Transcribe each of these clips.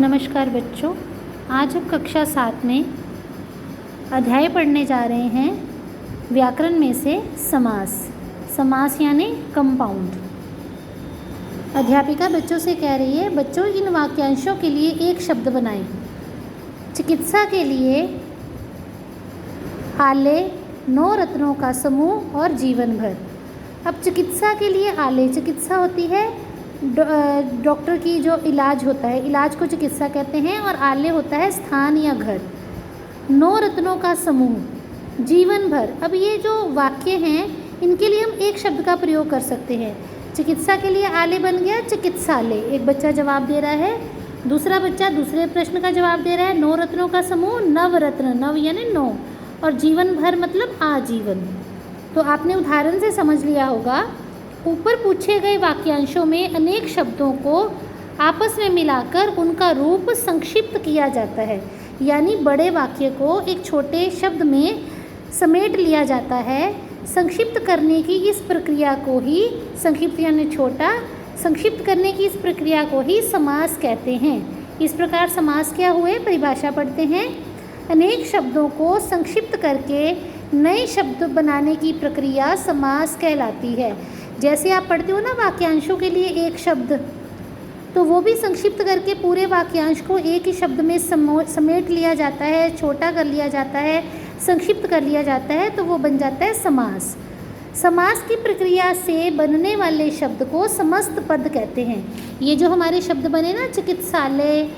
नमस्कार बच्चों, आज हम कक्षा 7 में अध्याय पढ़ने जा रहे हैं व्याकरण में से समास यानी कंपाउंड। अध्यापिका बच्चों से कह रही है, बच्चों इन वाक्यांशों के लिए एक शब्द बनाएं। चिकित्सा के लिए आले, 9 रत्नों का समूह और जीवन भर। अब चिकित्सा के लिए आले, चिकित्सा होती है डॉक्टर की जो इलाज होता है, इलाज को चिकित्सा कहते हैं, और आले होता है स्थान या घर। 9 रत्नों का समूह, जीवन भर। अब ये जो वाक्य हैं इनके लिए हम एक शब्द का प्रयोग कर सकते हैं। चिकित्सा के लिए आले बन गया चिकित्सालय, एक बच्चा जवाब दे रहा है, दूसरा बच्चा दूसरे प्रश्न का जवाब दे रहा है। 9 रत्नों का समूह, नवरत्न, नव यानी 9, और जीवन भर मतलब आजीवन। तो आपने उदाहरण से समझ लिया होगा। ऊपर पूछे गए वाक्यांशों में अनेक शब्दों को आपस में मिलाकर उनका रूप संक्षिप्त किया जाता है, यानी बड़े वाक्य को एक छोटे शब्द में समेट लिया जाता है। संक्षिप्त करने की इस प्रक्रिया को ही, संक्षिप्त यानी छोटा, संक्षिप्त करने की इस प्रक्रिया को ही समास कहते हैं। इस प्रकार समास क्या हुए, परिभाषा पढ़ते हैं। अनेक शब्दों को संक्षिप्त करके नए शब्द बनाने की प्रक्रिया समास कहलाती है। जैसे आप पढ़ते हो ना वाक्यांशों के लिए एक शब्द, तो वो भी संक्षिप्त करके पूरे वाक्यांश को एक ही शब्द में समेट लिया जाता है, छोटा कर लिया जाता है, संक्षिप्त कर लिया जाता है, तो वो बन जाता है समास। समास की प्रक्रिया से बनने वाले शब्द को समस्त पद कहते हैं। ये जो हमारे शब्द बने ना, चिकित्सालय,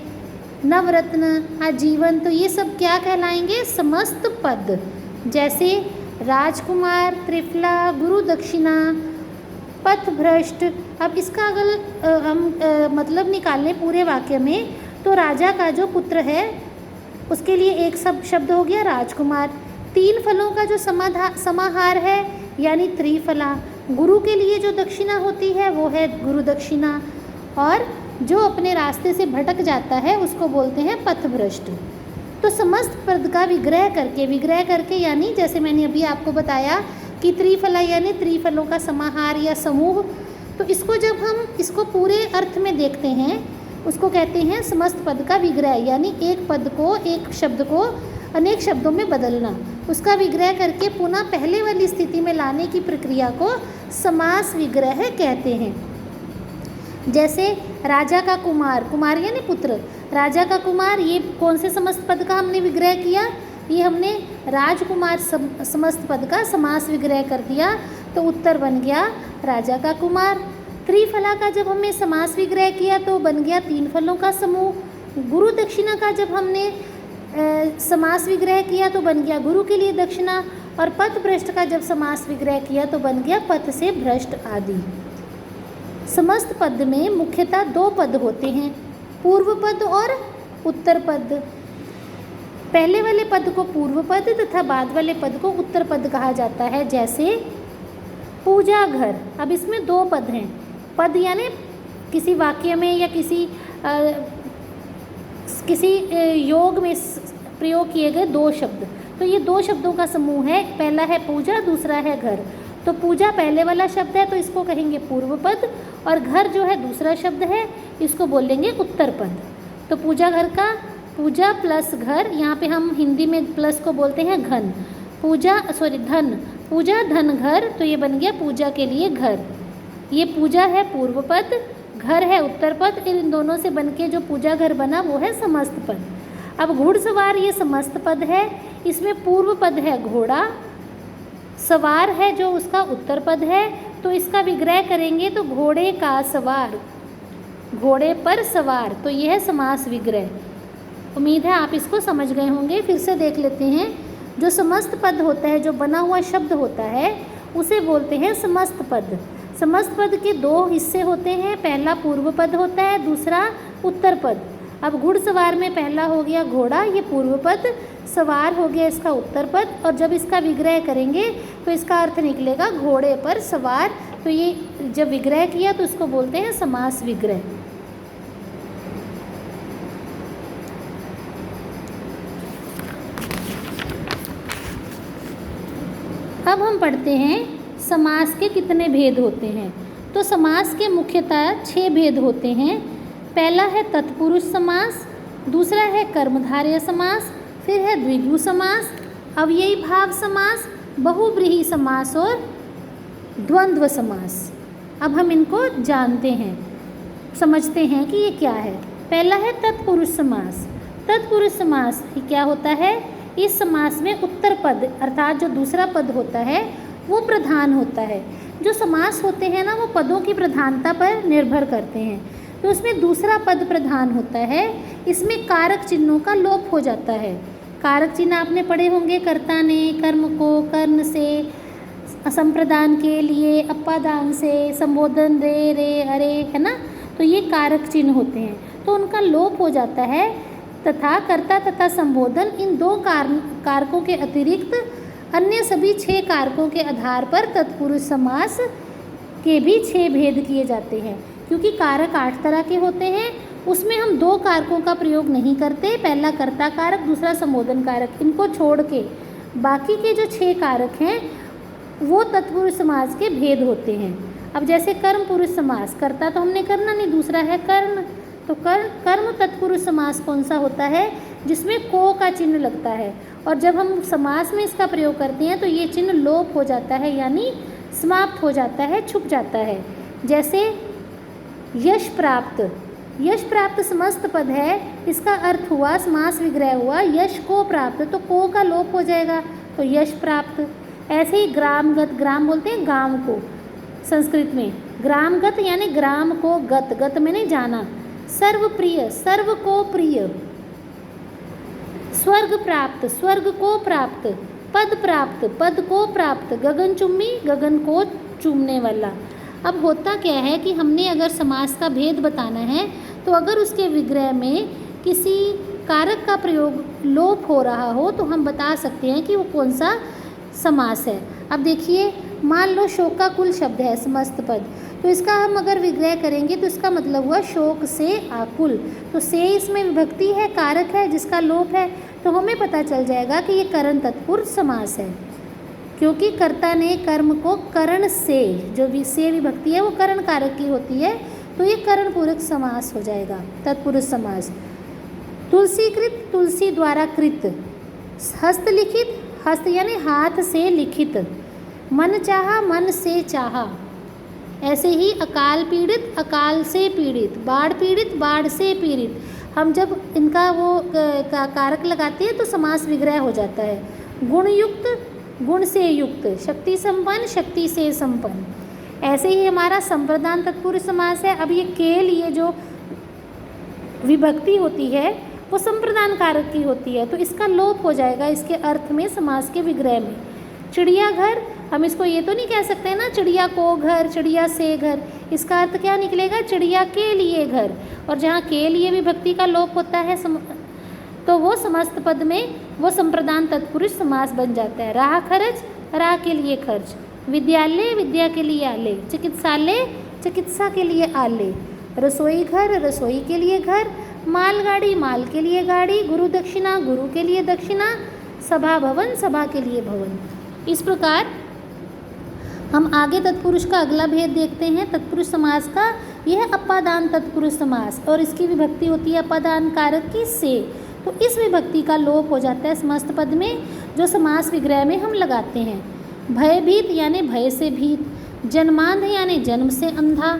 नवरत्न, आजीवन, तो ये सब क्या कहलाएंगे, समस्त पद। जैसे राजकुमार, त्रिफला, गुरु दक्षिणा, पथभ्रष्ट। अब इसका अगर हम मतलब निकालें पूरे वाक्य में, तो राजा का जो पुत्र है उसके लिए एक शब्द हो गया राजकुमार। 3 फलों का जो समाहार है यानी त्रिफला। गुरु के लिए जो दक्षिणा होती है वो है गुरु दक्षिणा, और जो अपने रास्ते से भटक जाता है उसको बोलते हैं पथभ्रष्ट। तो समस्त पद का विग्रह करके यानी जैसे मैंने अभी आपको बताया कि त्रिफला यानी त्रिफलों का समाहार या समूह। तो इसको जब हम इसको पूरे अर्थ में देखते हैं, उसको कहते हैं समस्त पद का विग्रह, यानी एक पद को, एक शब्द को अनेक शब्दों में बदलना, उसका विग्रह करके पुनः पहले वाली स्थिति में लाने की प्रक्रिया को समास विग्रह कहते हैं। जैसे राजा का कुमार, कुमार यानी पुत्र, राजा का कुमार, ये कौन से समस्त पद का हमने विग्रह किया, ये हमने राजकुमार समस्त पद का समास विग्रह कर दिया, तो उत्तर बन गया राजा का कुमार। त्रिफला का जब हमने समास विग्रह किया तो बन गया 3 फलों का समूह। गुरु दक्षिणा का जब हमने समास विग्रह किया तो बन गया गुरु के लिए दक्षिणा, और पथ भ्रष्ट का जब समास विग्रह किया तो बन गया पथ से भ्रष्ट आदि। समस्त पद में मुख्यतः 2 पद होते हैं, पूर्व पद और उत्तर पद। पहले वाले पद को पूर्व पद तथा बाद वाले पद को उत्तर पद कहा जाता है। जैसे पूजा घर, अब इसमें 2 पद हैं। पद यानी किसी वाक्य में या किसी योग में प्रयोग किए गए 2 शब्द, तो ये 2 शब्दों का समूह है। पहला है पूजा, दूसरा है घर। तो पूजा पहले वाला शब्द है तो इसको कहेंगे पूर्व पद, और घर जो है दूसरा शब्द है, इसको बोलेंगे उत्तर पद। तो पूजा घर का, पूजा प्लस घर, यहाँ पे हम हिंदी में प्लस को बोलते हैं घन, धन, पूजा धन घर, तो ये बन गया पूजा के लिए घर। ये पूजा है पूर्व पद, घर है उत्तर पद, इन दोनों से बनके जो पूजा घर बना वो है समस्त पद। अब घुड़सवार ये समस्त पद है, इसमें पूर्व पद है घोड़ा, सवार है जो उसका उत्तर पद है, तो इसका विग्रह करेंगे तो घोड़े का सवार, घोड़े पर सवार, तो यह है समास विग्रह। उम्मीद है आप इसको समझ गए होंगे। फिर से देख लेते हैं। जो समस्त पद होता है, जो बना हुआ शब्द होता है, उसे बोलते हैं समस्त पद। समस्त पद के 2 हिस्से होते हैं, पहला पूर्व पद होता है, दूसरा उत्तर पद। अब घुड़सवार में पहला हो गया घोड़ा, ये पूर्व पद, सवार हो गया इसका उत्तर पद, और जब इसका विग्रह करेंगे तो इसका अर्थ निकलेगा घोड़े पर सवार। तो ये जब विग्रह किया तो इसको बोलते हैं समास विग्रह। अब हम पढ़ते हैं समास के कितने भेद होते हैं। तो समास के मुख्यतः 6 भेद होते हैं। पहला है तत्पुरुष समास, दूसरा है कर्मधारय समास, फिर है द्विगु समास, अव्ययी भाव समास, बहुव्रीहि समास और द्वंद्व समास। अब हम इनको जानते हैं, समझते हैं कि ये क्या है। पहला है तत्पुरुष समास। तत्पुरुष समास क्या होता है? इस समास में उत्तर पद अर्थात जो दूसरा पद होता है वो प्रधान होता है। जो समास होते हैं ना वो पदों की प्रधानता पर निर्भर करते हैं, तो उसमें दूसरा पद प्रधान होता है। इसमें कारक चिन्हों का लोप हो जाता है। कारक चिन्ह आपने पढ़े होंगे, कर्ता ने, कर्म को, कर्ण से, संप्रदान के लिए, अपादान से, संबोधन रे, रे, अरे, है ना। तो ये कारक चिन्ह होते हैं, तो उनका लोप हो जाता है तथा कर्ता तथा संबोधन इन दो कारकों के अतिरिक्त अन्य सभी 6 कारकों के आधार पर तत्पुरुष समास के भी 6 भेद किए जाते हैं। क्योंकि कारक 8 तरह के होते हैं, उसमें हम 2 कारकों का प्रयोग नहीं करते, पहला कर्ता कारक, दूसरा संबोधन कारक। इनको छोड़ के बाकी के जो 6 कारक हैं वो तत्पुरुष समास के भेद होते हैं। अब जैसे कर्म पुरुष समास, कर्ता तो हमने करना नहीं, दूसरा है कर्ण। तो कर्म तत्पुरुष समास कौन सा होता है? जिसमें को का चिन्ह लगता है, और जब हम समास में इसका प्रयोग करते हैं तो ये चिन्ह लोप हो जाता है, यानी समाप्त हो जाता है, छुप जाता है। जैसे यश प्राप्त, यश प्राप्त समस्त पद है, इसका अर्थ हुआ, समास विग्रह हुआ यश को प्राप्त, तो को का लोप हो जाएगा, तो यश प्राप्त। ऐसे ही ग्रामगत, ग्राम बोलते हैं गांव को संस्कृत में, ग्रामगत यानी ग्राम को गत, गत मैंने जाना। सर्वप्रिय, सर्व को प्रिय। स्वर्ग प्राप्त, स्वर्ग को प्राप्त। पद प्राप्त, पद को प्राप्त। गगनचुम्बी, गगन को चूमने वाला। अब होता क्या है कि हमने अगर समास का भेद बताना है तो अगर उसके विग्रह में किसी कारक का प्रयोग लोप हो रहा हो तो हम बता सकते हैं कि वो कौन सा समास है। अब देखिए, मान लो शोक का कुल शब्द है समस्त पद, तो इसका हम अगर विग्रह करेंगे तो इसका मतलब हुआ शोक से आकुल। तो से इसमें विभक्ति है, कारक है जिसका लोप है, तो हमें पता चल जाएगा कि ये करण तत्पुरुष समास है। क्योंकि कर्ता ने कर्म को करण से, जो से विभक्ति है वो करण कारक की होती है, तो ये करण पूरक समास हो जाएगा तत्पुरुष समास। तुलसीकृत, तुलसी द्वारा कृत। हस्तलिखित, हस्त यानी हाथ से लिखित। मन चाहा, मन से चाहा। ऐसे ही अकाल पीड़ित, अकाल से पीड़ित। बाढ़ पीड़ित, बाढ़ से पीड़ित। हम जब इनका वो कारक लगाते हैं तो समास विग्रह हो जाता है। गुणयुक्त, गुण से युक्त। शक्ति संपन्न, शक्ति से संपन्न। ऐसे ही हमारा संप्रदान तत्पुरुष समास है। अब ये के लिए जो विभक्ति होती है वो संप्रदान कारक की होती है, तो इसका लोप हो जाएगा इसके अर्थ में, समास के विग्रह में। चिड़ियाघर, हम इसको ये तो नहीं कह सकते ना चिड़िया को घर, चिड़िया से घर। इसका अर्थ क्या निकलेगा? चिड़िया के लिए घर। और जहाँ के लिए विभक्ति का लोप होता है तो वो समस्त पद में वो संप्रदान तत्पुरुष समास बन जाता है। राह खर्च, राह के लिए खर्च। विद्यालय, विद्या के लिए आलय। चिकित्सालय, चिकित्सा के लिए आलय। रसोई घर, रसोई के लिए घर। मालगाड़ी, माल के लिए गाड़ी। गुरु दक्षिणा, गुरु के लिए दक्षिणा। सभा भवन, सभा के लिए भवन। इस प्रकार हम आगे तत्पुरुष का अगला भेद देखते हैं। तत्पुरुष समास का यह है अपादान तत्पुरुष समास, और इसकी विभक्ति होती है अपादान कारक की से। तो इस विभक्ति का लोप हो जाता है समस्त पद में, जो समास विग्रह में हम लगाते हैं। भयभीत यानी भय से भीत। जन्मांध यानी जन्म से अंधा।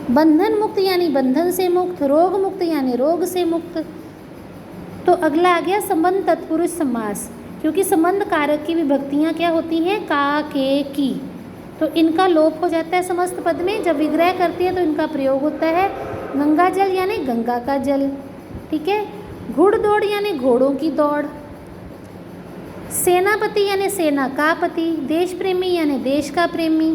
बंधन मुक्त यानी बंधन से मुक्त। रोग मुक्त यानी रोग से मुक्त। तो अगला आ गया संबंध तत्पुरुष समास, क्योंकि संबंध कारक की विभक्तियाँ क्या होती हैं? का, के, की। तो इनका लोप हो जाता है समस्त पद में। जब विग्रह करते हैं तो इनका प्रयोग होता है। गंगा जल यानी गंगा का जल, ठीक है। घुड़दौड़ यानी घोड़ों की दौड़। सेनापति यानी सेना का पति। देश प्रेमी यानी देश का प्रेमी।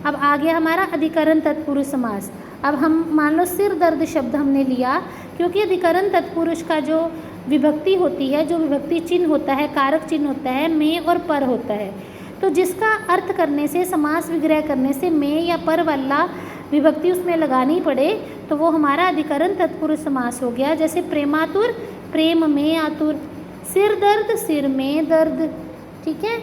अब आ गया हमारा अधिकरण तत्पुरुष समास। अब हम मान लो सिर दर्द शब्द हमने लिया, क्योंकि अधिकरण तत्पुरुष का जो विभक्ति होती है, जो विभक्ति चिन्ह होता है, कारक चिन्ह होता है, में और पर होता है। तो जिसका अर्थ करने से, समास विग्रह करने से में या पर वाला विभक्ति उसमें लगानी पड़े तो वो हमारा अधिकरण तत्पुरुष समास हो गया। जैसे प्रेमातुर, प्रेम में आतुर। सिर दर्द, सिर में दर्द, ठीक है।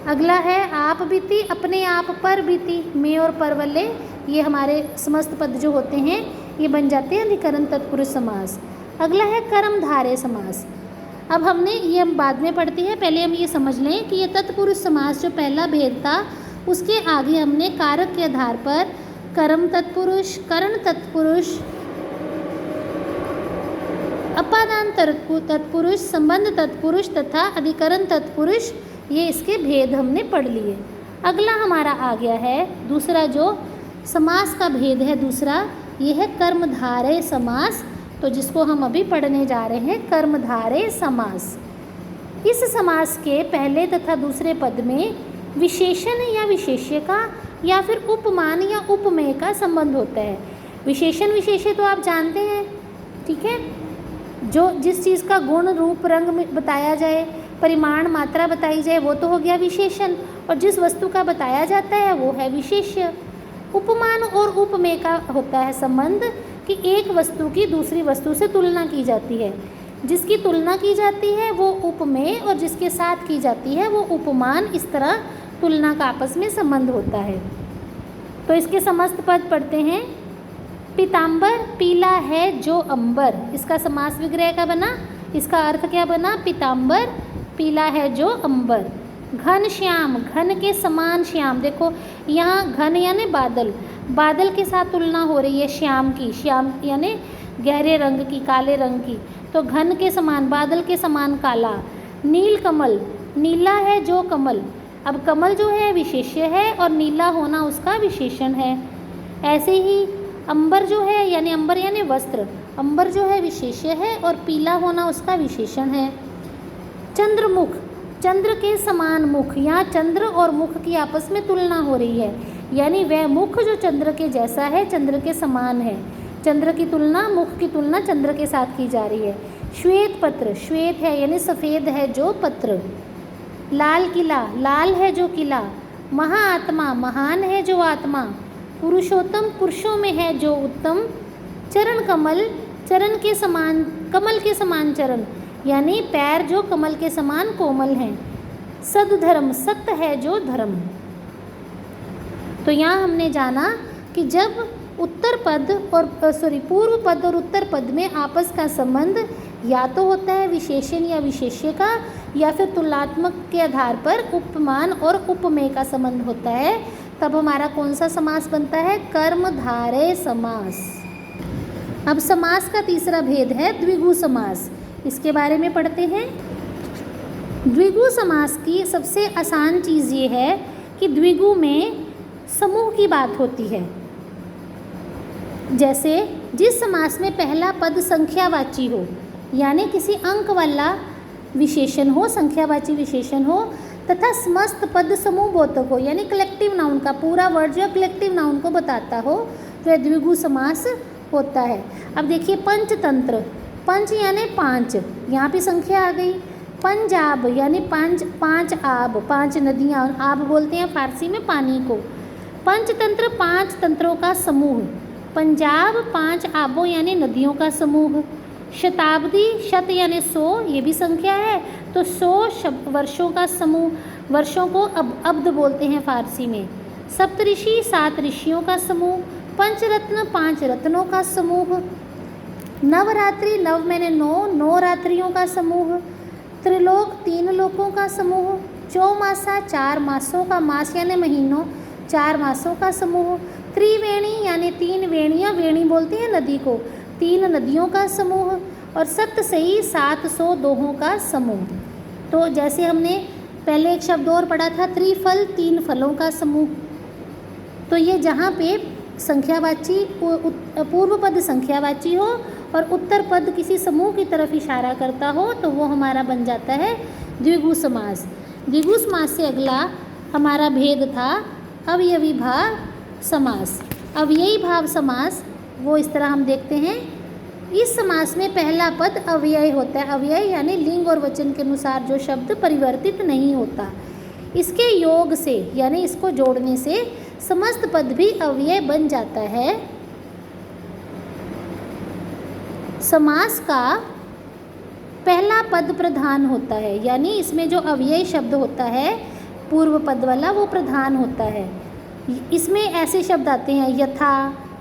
अगला है आप बीती, अपने आप पर बीती। में और पर वाले ये हमारे समस्त पद जो होते हैं ये बन जाते हैं अधिकरण तत्पुरुष समास। अगला है कर्मधारय समास। अब हम बाद में पढ़ते हैं, पहले हम ये समझ लें कि ये तत्पुरुष समास जो पहला भेद था उसके आगे हमने कारक के आधार पर कर्म तत्पुरुष, करण तत्पुरुष, अपादान तत्पुरुष, संबंध तत्पुरुष तथा अधिकरण तत्पुरुष, ये इसके भेद हमने पढ़ लिए। अगला हमारा आ गया है दूसरा जो समास का भेद है दूसरा, ये है कर्मधारय समास। तो जिसको हम अभी पढ़ने जा रहे हैं, कर्मधारय समास। इस समास के पहले तथा दूसरे पद में विशेषण या विशेष्य का या फिर उपमान या उपमेय का संबंध होता है। विशेषण विशेष्य तो आप जानते हैं, ठीक है, जो जिस चीज़ का गुण रूप रंग में बताया जाए, परिमाण मात्रा बताई जाए, वो तो हो गया विशेषण, और जिस वस्तु का बताया जाता है वो है विशेष्य। उपमान और उपमेय का होता है संबंध कि एक वस्तु की दूसरी वस्तु से तुलना की जाती है, जिसकी तुलना की जाती है वो उपमेय और जिसके साथ की जाती है वो उपमान। इस तरह तुलना का आपस में संबंध होता है। तो इसके समस्त पद पढ़ते हैं। पीताम्बर पीला है जो अंबर, इसका समास विग्रह का बना, इसका अर्थ क्या बना, पीताम्बर पीला है जो अंबर। घन श्याम, घन के समान श्याम, देखो यहाँ घन यानी बादल, बादल के साथ तुलना हो रही है श्याम की, श्याम यानी गहरे रंग की, काले रंग की, तो घन के समान, बादल के समान काला। नील कमल, नीला है जो कमल, अब कमल जो है विशेष्य है और नीला होना उसका विशेषण है। ऐसे ही अंबर जो है यानी अंबर यानी वस्त्र, अंबर जो है विशेष्य है और पीला होना उसका विशेषण है। चंद्रमुख, चंद्र के समान मुख, यहाँ चंद्र और मुख की आपस में तुलना हो रही है, यानी वह मुख जो चंद्र के जैसा है, चंद्र के समान है। चंद्र की तुलना, मुख की तुलना चंद्र के साथ की जा रही है। श्वेत पत्र, श्वेत है यानी सफ़ेद है जो पत्र। लाल किला, लाल है जो किला। महाआत्मा, महान है जो आत्मा। पुरुषोत्तम, पुरुषों में है जो उत्तम। चरण कमल, चरण के समान, कमल के समान चरण, यानी पैर जो कमल के समान कोमल हैं। सद्धर्म, सत्य है जो धर्म। तो यहाँ हमने जाना कि जब उत्तर पद और पूर्व पद और उत्तर पद में आपस का संबंध या तो होता है विशेषण या विशेष्य का, या फिर तुलनात्मक के आधार पर उपमान और उपमेय का संबंध होता है, तब हमारा कौन सा समास बनता है, कर्मधारय समास। अब समास का तीसरा भेद है द्विगु समास, इसके बारे में पढ़ते हैं। द्विगु समास की सबसे आसान चीज़ ये है कि द्विगु में समूह की बात होती है। जैसे जिस समास में पहला पद संख्यावाची हो, यानी किसी अंक वाला विशेषण हो, संख्यावाची विशेषण हो, तथा समस्त पद समूह बोधक हो, यानी कलेक्टिव नाउन का पूरा वर्ड जो कलेक्टिव नाउन को बताता हो, वह द्विगु समास होता है। अब देखिए पंचतंत्र, पंच यानी पाँच, यहाँ पे संख्या आ गई। पंजाब यानी पाँच आब, पाँच नदियाँ, आब बोलते हैं फारसी में पानी को। पंचतंत्र, पाँच तंत्रों का समूह। पंजाब पाँच आबों यानी नदियों का समूह। शताब्दी, शत यानी 100, ये भी संख्या है, तो 100 वर्षों का समूह, वर्षों को अब्द बोलते हैं फारसी में। सप्तऋषि, 7 ऋषियों का समूह। पंचरत्न, 5 रत्नों का समूह। नवरात्रि, नव मैंने 9 रात्रियों का समूह। त्रिलोक, 3 लोकों का समूह। चौमासा, 4 मासों का, मास यानी महीनों, 4 मासों का समूह। त्रिवेणी यानी 3 वेणियाँ, वेणी बोलते हैं नदी को, 3 नदियों का समूह। और सप्तसई, 700 दोहों का समूह। तो जैसे हमने पहले एक शब्द और पढ़ा था, त्रिफल, 3 फलों का समूह। तो ये जहाँ पे संख्यावाची, पूर्व पद संख्यावाची हो और उत्तर पद किसी समूह की तरफ इशारा करता हो, तो वो हमारा बन जाता है द्विगु समास। द्विगु समास से अगला हमारा भेद था अवयवी भाव समास। अवयवी भाव समास वो इस तरह हम देखते हैं। इस समास में पहला पद अव्यय होता है। अव्यय यानी लिंग और वचन के अनुसार जो शब्द परिवर्तित नहीं होता, इसके योग से यानी इसको जोड़ने से समस्त पद भी अव्यय बन जाता है। समास का पहला पद प्रधान होता है, यानी इसमें जो अव्यय शब्द होता है पूर्व पद वाला वो प्रधान होता है। इसमें ऐसे शब्द आते हैं यथा,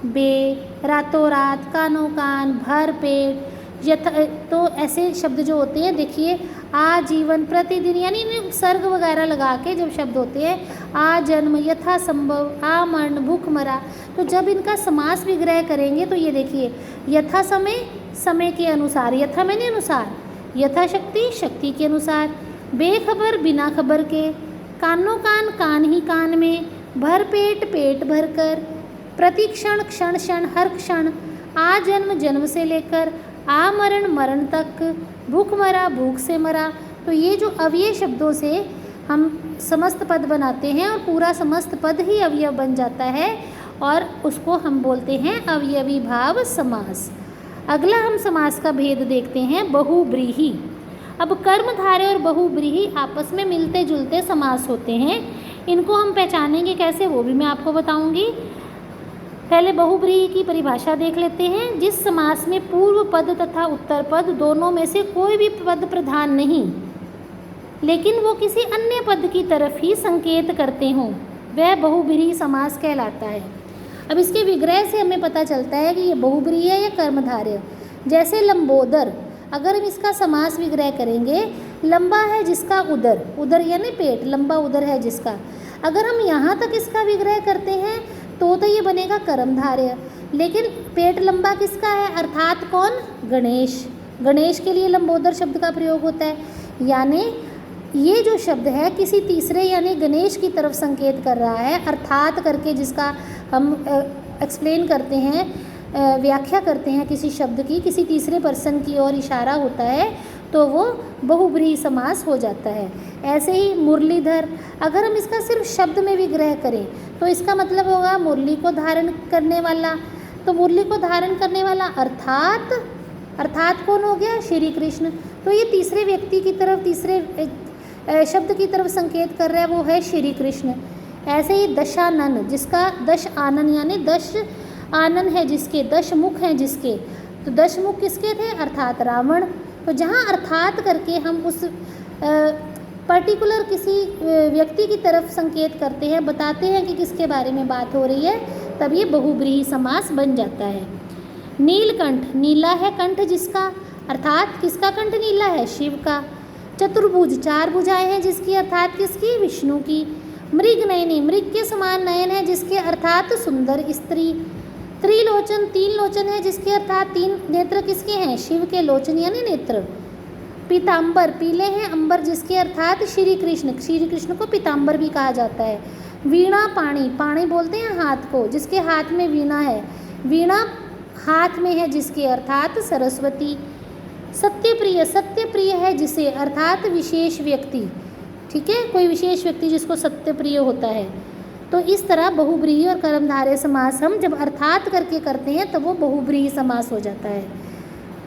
बे, रातों रात, कानों कान, भर पेट, तो ऐसे शब्द जो होते हैं देखिए, आजीवन, प्रतिदिन, यानी इन्हें उपसर्ग वगैरह लगा के जब शब्द होते हैं आ जन्म, यथा संभव, आ मरण, भूख मरा, तो जब इनका समास विग्रह करेंगे तो ये देखिए, यथा समय, समय के अनुसार, यथा मैंने अनुसार, यथा शक्ति, शक्ति के अनुसार, बेखबर, बिना खबर के, कानों कान, कान ही कान में, भर पेट, पेट भर कर, प्रति क्षण, क्षण क्षण, हर क्षण, आ जन्म, जन्म से लेकर, आ मरण, मरण तक, भूख मरा, भूख से मरा। तो ये जो अव्यय शब्दों से हम समस्त पद बनाते हैं और पूरा समस्त पद ही अवयव बन जाता है और उसको हम बोलते हैं अवयवी भाव समास। अगला हम समास का भेद देखते हैं, बहुब्रीहि। अब कर्मधारय और बहुब्रीहि आपस में मिलते जुलते समास होते हैं। इनको हम पहचानेंगे कैसे, वो भी मैं आपको बताऊंगी। पहले बहुब्रीहि की परिभाषा देख लेते हैं। जिस समास में पूर्व पद तथा उत्तर पद दोनों में से कोई भी पद प्रधान नहीं, लेकिन वो किसी अन्य पद की तरफ ही संकेत करते हों, वह बहुब्रीहि समास कहलाता है। अब इसके विग्रह से हमें पता चलता है कि ये बहुब्रीहि है या कर्मधारय। जैसे लंबोदर, अगर हम इसका समास विग्रह करेंगे, लंबा है जिसका उदर, उदर यानी पेट, लंबा उदर है जिसका, अगर हम यहाँ तक इसका विग्रह करते हैं तो ये बनेगा कर्मधारय। लेकिन पेट लंबा किसका है, अर्थात कौन, गणेश। गणेश के लिए लंबोदर शब्द का प्रयोग होता है। यानी ये जो शब्द है किसी तीसरे यानी गणेश की तरफ संकेत कर रहा है, अर्थात करके जिसका हम एक्सप्लेन करते हैं, व्याख्या करते हैं किसी शब्द की, किसी तीसरे पर्सन की ओर इशारा होता है, तो वो बहुब्रीहि समास हो जाता है। ऐसे ही मुरलीधर, अगर हम इसका सिर्फ शब्द में विग्रह करें तो इसका मतलब होगा मुरली को धारण करने वाला। तो मुरली को धारण करने वाला अर्थात, अर्थात कौन हो गया, श्री कृष्ण। तो ये तीसरे व्यक्ति की तरफ, तीसरे शब्द की तरफ संकेत कर रहा है, वो है श्री कृष्ण। ऐसे ही दशानन, जिसका दश आनन यानी 10 आनन है जिसके, 10 मुख हैं जिसके, तो 10 मुख किसके थे, अर्थात रावण। तो जहाँ अर्थात करके हम उस पर्टिकुलर किसी व्यक्ति की तरफ संकेत करते हैं, बताते हैं कि किसके बारे में बात हो रही है, तब ये बहुब्रीहि समास बन जाता है। नीलकंठ, नीला है कंठ जिसका, अर्थात किसका कंठ नीला है, शिव का। चतुर्भुज, 4 भुजाएं हैं जिसकी, अर्थात किसकी, विष्णु की। मृग नयनी, मृग के समान नयन है जिसके, अर्थात सुंदर स्त्री। त्रिलोचन, 3 लोचन है जिसके, अर्थात 3 नेत्र किसके हैं, शिव के, लोचन यानी नेत्र। पीताम्बर, पीले हैं अंबर जिसके, अर्थात श्री कृष्ण। श्री कृष्ण को पीताम्बर भी कहा जाता है। वीणा पाणी, पाणी बोलते हैं हाथ को, जिसके हाथ में वीणा है, वीणा हाथ में है जिसके, अर्थात सरस्वती। सत्यप्रिय, सत्यप्रिय है जिसे, अर्थात विशेष व्यक्ति। ठीक है, कोई विशेष व्यक्ति जिसको सत्यप्रिय होता है। तो इस तरह बहुब्रीहि और कर्मधारय समास हम जब अर्थात करके करते हैं तब वो बहुब्रीहि समास हो जाता है।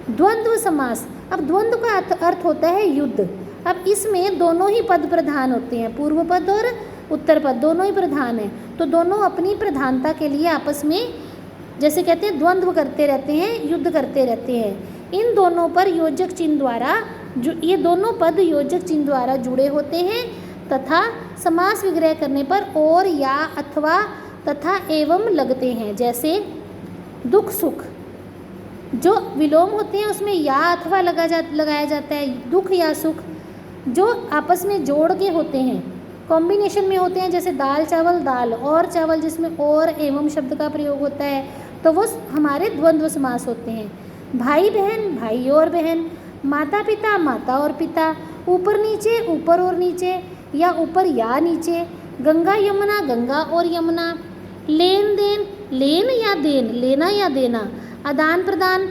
द्वंद्व समास, अब द्वंद्व का अर्थ होता है युद्ध। अब इसमें दोनों ही पद प्रधान होते हैं, पूर्व पद और उत्तर पद दोनों ही प्रधान हैं। तो दोनों अपनी प्रधानता के लिए आपस में जैसे कहते हैं द्वंद्व करते रहते हैं, युद्ध करते रहते हैं। इन दोनों पर योजक चिन्ह द्वारा, जो ये दोनों पद योजक चिन्ह द्वारा जुड़े होते हैं तथा समास विग्रह करने पर और, या, अथवा, तथा, एवं लगते हैं। जैसे दुख सुख, जो विलोम होते हैं उसमें या अथवा लगाया जाता है। दुख या सुख जो आपस में जोड़ के होते हैं, कॉम्बिनेशन में होते हैं, जैसे दाल चावल, दाल और चावल जिसमें और एवं शब्द का प्रयोग होता है, तो वो हमारे द्वंद्व समास होते हैं। भाई बहन, भाई और बहन। माता पिता, माता और पिता। ऊपर नीचे, ऊपर और नीचे, या ऊपर या नीचे। गंगा यमुना, गंगा और यमुना। लेन देन, लेन या देन, लेना या देना। आदान प्रदान,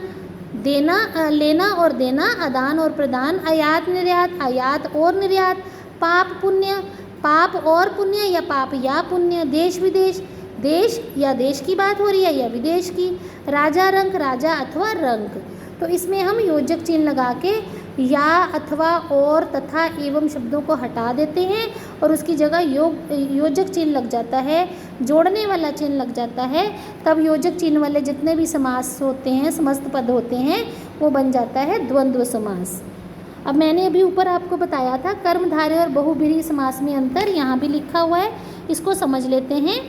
देना, लेना और देना, आदान और प्रदान। आयात निर्यात, आयात और निर्यात। पाप पुण्य, पाप और पुण्य या पाप या पुण्य। देश विदेश, देश या देश की बात हो रही है या विदेश की। राजा रंक, राजा अथवा रंक। तो इसमें हम योजक चिन्ह लगा के या, अथवा, और, तथा, एवं शब्दों को हटा देते हैं और उसकी जगह योजक चिन्ह लग जाता है, जोड़ने वाला चिन्ह लग जाता है। तब योजक चिन्ह वाले जितने भी समास होते हैं, समस्त पद होते हैं, वो बन जाता है द्वंद्व समास। अब मैंने अभी ऊपर आपको बताया था कर्मधारय और बहुब्रीहि समास में अंतर, यहाँ भी लिखा हुआ है, इसको समझ लेते हैं।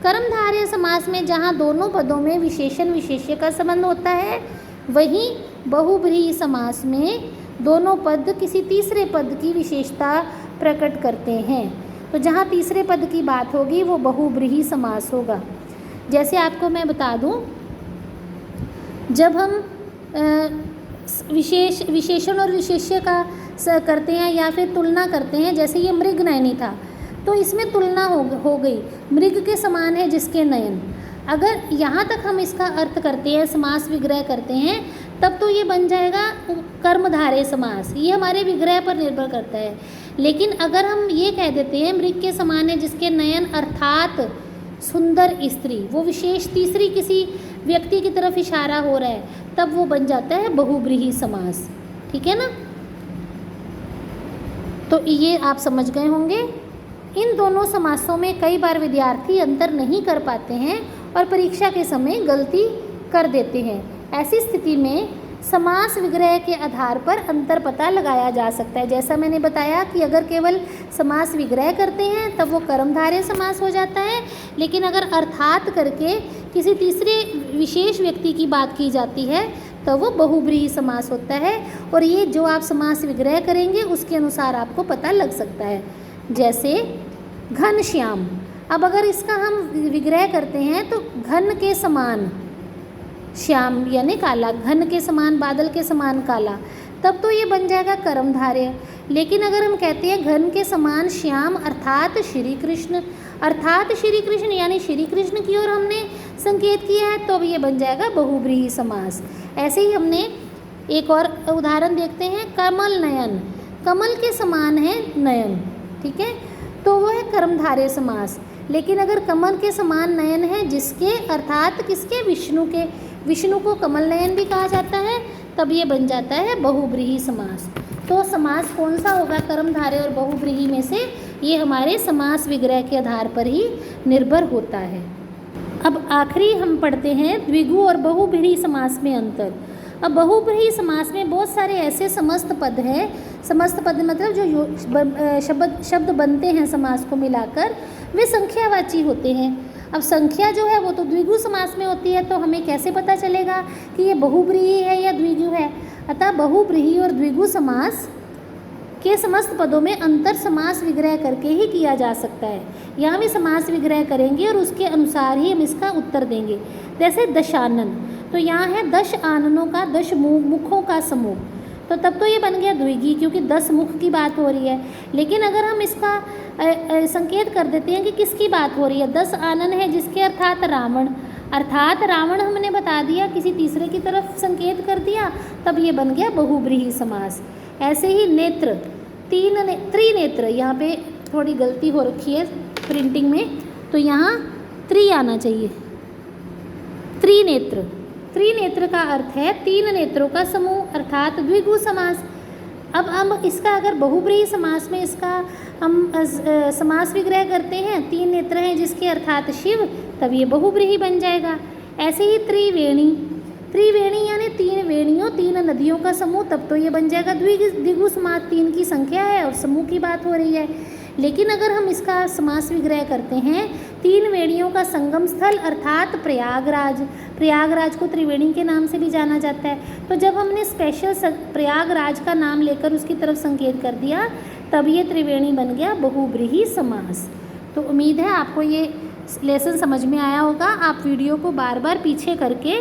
कर्मधारय समास में जहाँ दोनों पदों में विशेषण विशेष्य का संबंध होता है, वहीं बहुब्रीहि समास में दोनों पद किसी तीसरे पद की विशेषता प्रकट करते हैं। तो जहाँ तीसरे पद की बात होगी वो बहुब्रीहि समास होगा। जैसे आपको मैं बता दूँ, जब हम विशेषण और विशेष्य का करते हैं या फिर तुलना करते हैं, जैसे ये मृग नयनी था तो इसमें तुलना हो गई, मृग के समान है जिसके नयन। अगर यहाँ तक हम इसका अर्थ करते हैं, समास विग्रह करते हैं, तब तो ये बन जाएगा कर्मधारय समास। ये हमारे विग्रह पर निर्भर करता है। लेकिन अगर हम ये कह देते हैं मृग के समान है जिसके नयन अर्थात सुंदर स्त्री, वो विशेष तीसरी किसी व्यक्ति की तरफ इशारा हो रहा है, तब वो बन जाता है बहुब्रीहि समास। ठीक है ना। तो ये आप समझ गए होंगे। इन दोनों समासों में कई बार विद्यार्थी अंतर नहीं कर पाते हैं और परीक्षा के समय गलती कर देते हैं। ऐसी स्थिति में समास विग्रह के आधार पर अंतर पता लगाया जा सकता है। जैसा मैंने बताया कि अगर केवल समास विग्रह करते हैं तब वो कर्मधारय समास हो जाता है, लेकिन अगर अर्थात करके किसी तीसरे विशेष व्यक्ति की बात की जाती है तो वो बहुब्रीहि समास होता है। और ये जो आप समास विग्रह करेंगे उसके अनुसार आपको पता लग सकता है। जैसे घनश्याम, अब अगर इसका हम विग्रह करते हैं तो घन के समान श्याम यानी काला, घन के समान बादल के समान काला, तब तो ये बन जाएगा कर्मधारय। लेकिन अगर हम कहते हैं घन के समान श्याम अर्थात श्री कृष्ण, अर्थात श्री कृष्ण यानी श्री कृष्ण की ओर हमने संकेत किया है, तो अब ये बन जाएगा बहुब्रीहि समास। ऐसे ही हमने एक और उदाहरण देखते हैं, कमल नयन, कमल के समान है नयन, ठीक है, तो वो है कर्मधारय समास। लेकिन अगर कमल के समान नयन है जिसके अर्थात किसके, विष्णु के, विष्णु को कमल नयन भी कहा जाता है, तब ये बन जाता है बहुब्रीहि समास। तो समास कौन सा होगा कर्मधारय और बहुब्रीहि में से, ये हमारे समास विग्रह के आधार पर ही निर्भर होता है। अब आखिरी हम पढ़ते हैं द्विगु और बहुब्रीहि समास में अंतर। अब बहुब्रीहि समास में बहुत सारे ऐसे समस्त पद हैं, समस्त पद मतलब जो शब्द बनते हैं समास को मिलाकर, वे संख्यावाची होते हैं। अब संख्या जो है वो तो द्विगु समास में होती है, तो हमें कैसे पता चलेगा कि ये बहुब्रीहि है या द्विगु है। अतः बहुब्रीहि और द्विगु समास के समस्त पदों में अंतर समास विग्रह करके ही किया जा सकता है। यहाँ भी समास विग्रह करेंगे और उसके अनुसार ही हम इसका उत्तर देंगे। जैसे दशानन, तो यहाँ है 10 आननों का 10 मुखों का समूह, तो तब तो ये बन गया द्विगु क्योंकि 10 मुख की बात हो रही है। लेकिन अगर हम इसका संकेत कर देते हैं कि किसकी बात हो रही है, 10 आनन है जिसके अर्थात रावण, अर्थात रावण हमने बता दिया, किसी तीसरे की तरफ संकेत कर दिया, तब ये बन गया बहुब्रीहि समास। ऐसे ही नेत्र, त्रिनेत्र, यहाँ पे थोड़ी गलती हो रखी है प्रिंटिंग में, तो यहाँ त्रि आना चाहिए, त्रिनेत्र, त्रिनेत्र का अर्थ है 3 नेत्रों का समूह अर्थात द्विगु समास। अब इसका अगर बहुब्रीहि समास में इसका हम समास विग्रह करते हैं, 3 नेत्र हैं जिसके अर्थात शिव, तब ये बहुब्रीहि बन जाएगा। ऐसे ही त्रिवेणी, त्रिवेणी यानी 3 वेणियों 3 नदियों का समूह, तब तो ये बन जाएगा द्विगु समास, 3 की संख्या है और समूह की बात हो रही है। लेकिन अगर हम इसका समास विग्रह करते हैं 3 वेणियों का संगम स्थल अर्थात प्रयागराज, प्रयागराज को त्रिवेणी के नाम से भी जाना जाता है, तो जब हमने स्पेशल प्रयागराज का नाम लेकर उसकी तरफ संकेत कर दिया, तब ये त्रिवेणी बन गया बहुब्रीहि समास। तो उम्मीद है आपको ये लेसन समझ में आया होगा। आप वीडियो को बार बार पीछे करके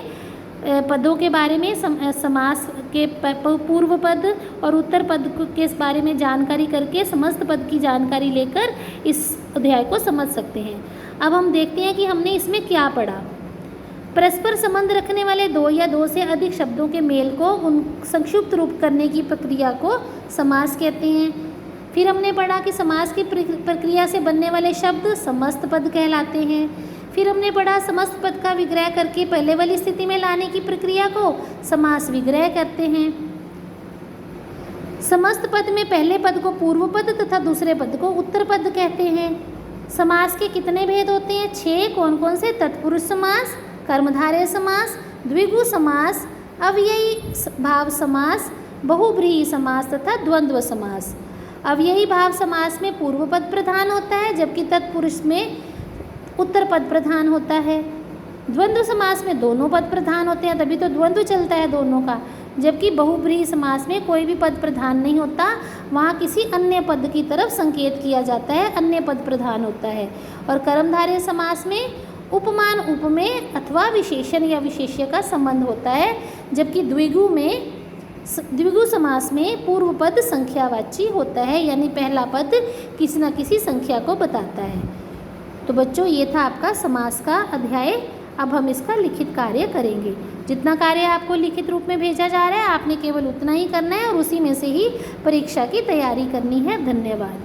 पदों के बारे में, समास के पूर्व पद और उत्तर पद के बारे में जानकारी करके समस्त पद की जानकारी लेकर इस अध्याय को समझ सकते हैं। अब हम देखते हैं कि हमने इसमें क्या पढ़ा। परस्पर संबंध रखने वाले 2 या 2 से अधिक शब्दों के मेल को उन संक्षिप्त रूप करने की प्रक्रिया को समास कहते हैं। फिर हमने पढ़ा कि समास की प्रक्रिया से बनने वाले शब्द समस्त पद कहलाते हैं। फिर हमने पढ़ा समस्त पद का विग्रह करके पहले वाली स्थिति में लाने की प्रक्रिया को समास विग्रह कहते हैं। समस्त पद में पहले पद को पूर्व पद तथा दूसरे पद को उत्तर पद कहते हैं। समास के कितने भेद होते हैं? 6। कौन कौन से? तत्पुरुष समास, कर्मधारय समास, द्विगु समास, अव्ययी भाव समास, बहुब्रीहि समास तथा द्वंद्व समास। अव्ययी भाव समास में पूर्व पद प्रधान होता है जबकि तत्पुरुष में उत्तर पद प्रधान होता है। द्वंद्व समास में दोनों पद प्रधान होते हैं, तभी तो द्वंद्व चलता है दोनों का। जबकि बहुब्रीहि समास में कोई भी पद प्रधान नहीं होता, वहाँ किसी अन्य पद की तरफ संकेत किया जाता है, अन्य पद प्रधान होता है। और कर्मधारय समास में उपमान उपमेय अथवा विशेषण या विशेष्य का संबंध होता है, जबकि द्विगु समास में पूर्व पद संख्यावाची होता है, यानी पहला पद किसी न किसी संख्या को बताता है। तो बच्चों, ये था आपका समास का अध्याय। अब हम इसका लिखित कार्य करेंगे। जितना कार्य आपको लिखित रूप में भेजा जा रहा है, आपने केवल उतना ही करना है और उसी में से ही परीक्षा की तैयारी करनी है। धन्यवाद।